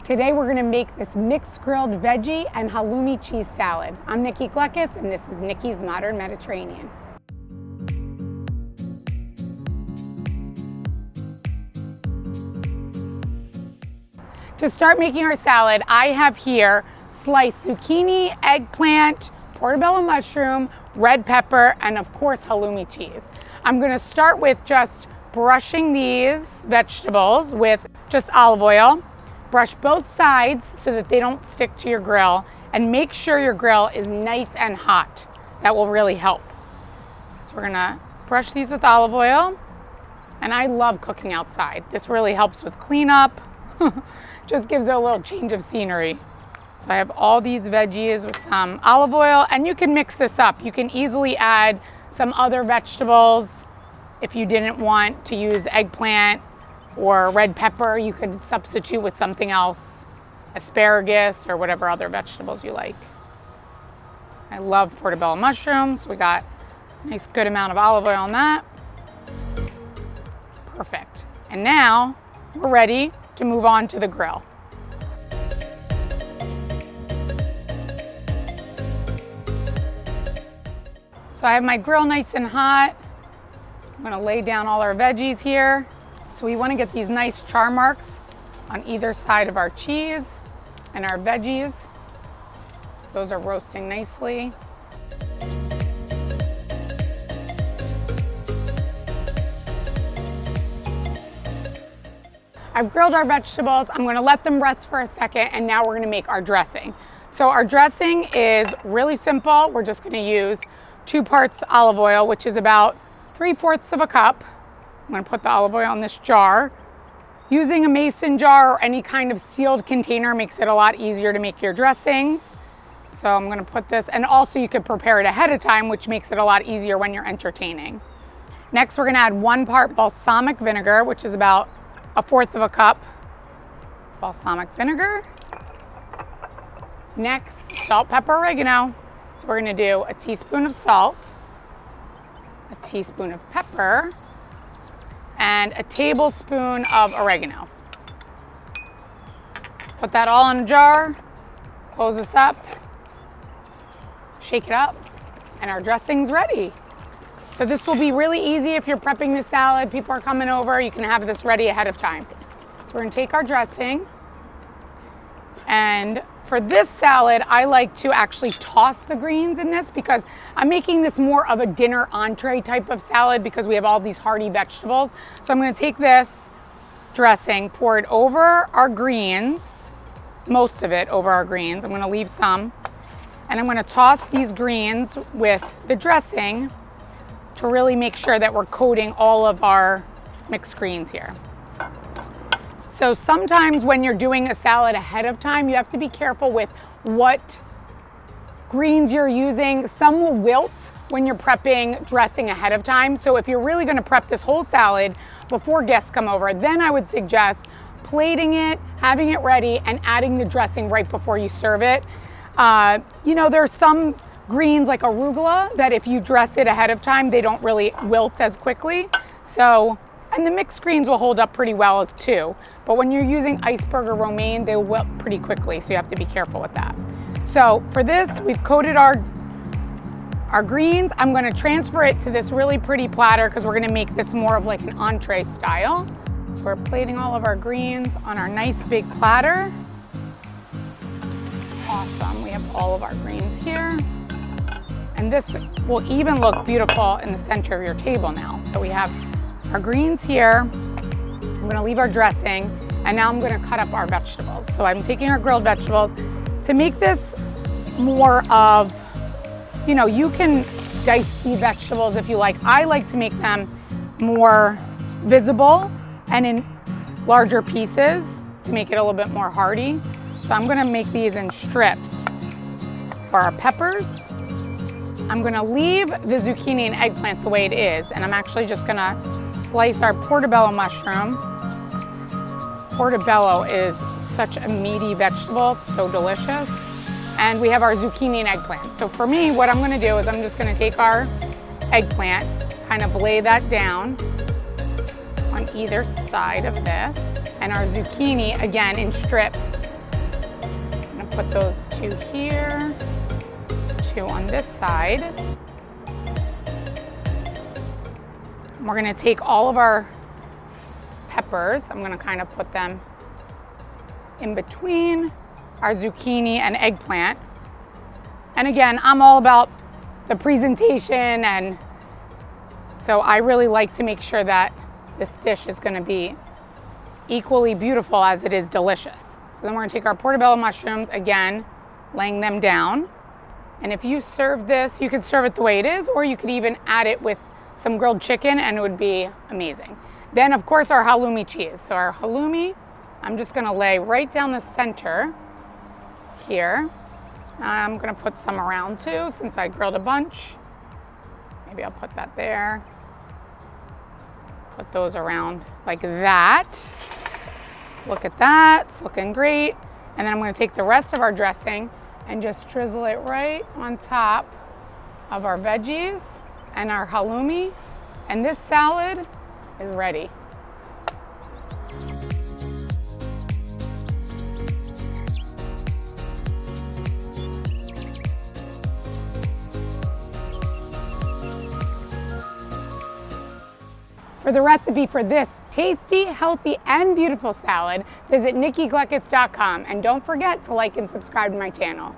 Today we're gonna make this mixed grilled veggie and halloumi cheese salad. I'm Nikki Gleckis and this is Nikki's Modern Mediterranean. To start making our salad, I have here sliced zucchini, eggplant, portobello mushroom, red pepper, and of course halloumi cheese. I'm gonna start with just brushing these vegetables with just olive oil. Brush both sides so that they don't stick to your grill, and make sure your grill is nice and hot. That will really help. So we're gonna brush these with olive oil, and I love cooking outside. This really helps with cleanup. Just gives it a little change of scenery. So I have all these veggies with some olive oil, and you can mix this up. You can easily add some other vegetables. If you didn't want to use eggplant or red pepper, you could substitute with something else, asparagus or whatever other vegetables you like. I love portobello mushrooms. We got a nice good amount of olive oil on that. Perfect. And now we're ready to move on to the grill. So I have my grill nice and hot. I'm gonna lay down all our veggies here. So we wanna get these nice char marks on either side of our cheese and our veggies. Those are roasting nicely. I've grilled our vegetables. I'm gonna let them rest for a second, and now we're gonna make our dressing. So our dressing is really simple. We're just gonna use 2 parts olive oil, which is about 3/4 of a cup. I'm gonna put the olive oil in this jar. Using a mason jar or any kind of sealed container makes it a lot easier to make your dressings. So I'm gonna put this, and also you could prepare it ahead of time, which makes it a lot easier when you're entertaining. Next, we're gonna add 1 part balsamic vinegar, which is about 1/4 of a cup balsamic vinegar. Next, salt, pepper, oregano. So we're gonna do a teaspoon of salt, a teaspoon of pepper, and a tablespoon of oregano. Put that all in a jar, close this up, shake it up, and our dressing's ready. So this will be really easy if you're prepping the salad, people are coming over, you can have this ready ahead of time. So we're gonna take our dressing, and for this salad, I like to actually toss the greens in this because I'm making this more of a dinner entree type of salad because we have all these hearty vegetables. So I'm gonna take this dressing, pour it over our greens, most of it over our greens. I'm gonna leave some, and I'm gonna toss these greens with the dressing to really make sure that we're coating all of our mixed greens here. So sometimes when you're doing a salad ahead of time, you have to be careful with what greens you're using. Some will wilt when you're prepping dressing ahead of time. So if you're really gonna prep this whole salad before guests come over, then I would suggest plating it, having it ready, and adding the dressing right before you serve it. You know, there's some greens like arugula that if you dress it ahead of time, they don't really wilt as quickly. So, and the mixed greens will hold up pretty well too. But when you're using iceberg or romaine, they wilt pretty quickly, so you have to be careful with that. So for this, we've coated our greens. I'm gonna transfer it to this really pretty platter because we're gonna make this more of like an entree style. So we're plating all of our greens on our nice big platter. Awesome, we have all of our greens here. And this will even look beautiful in the center of your table now. So we have our greens here. I'm gonna leave our dressing, and now I'm gonna cut up our vegetables. So I'm taking our grilled vegetables. To make this more of, you know, you can dice the vegetables if you like. I like to make them more visible and in larger pieces to make it a little bit more hearty. So I'm gonna make these in strips. For our peppers, I'm gonna leave the zucchini and eggplant the way it is, and I'm actually just gonna slice our portobello mushroom. Portobello is such a meaty vegetable, it's so delicious. And we have our zucchini and eggplant. So for me, what I'm gonna do is I'm just gonna take our eggplant, kind of lay that down on either side of this, and our zucchini, again, in strips. put those 2 here, 2 on this side. We're gonna take all of our peppers. I'm gonna kind of put them in between our zucchini and eggplant. And again, I'm all about the presentation, and so I really like to make sure that this dish is gonna be equally beautiful as it is delicious. So then we're gonna take our portobello mushrooms, again, laying them down. And if you serve this, you could serve it the way it is, or you could even add it with some grilled chicken and it would be amazing. Then of course our halloumi cheese. So our halloumi, I'm just gonna lay right down the center here. I'm gonna put some around too, since I grilled a bunch. Maybe I'll put that there. Put those around like that. Look at that, it's looking great. And then I'm gonna take the rest of our dressing and just drizzle it right on top of our veggies and our halloumi. And this salad is ready. For the recipe for this tasty, healthy, and beautiful salad, visit NikkiGleckis.com, and don't forget to like and subscribe to my channel.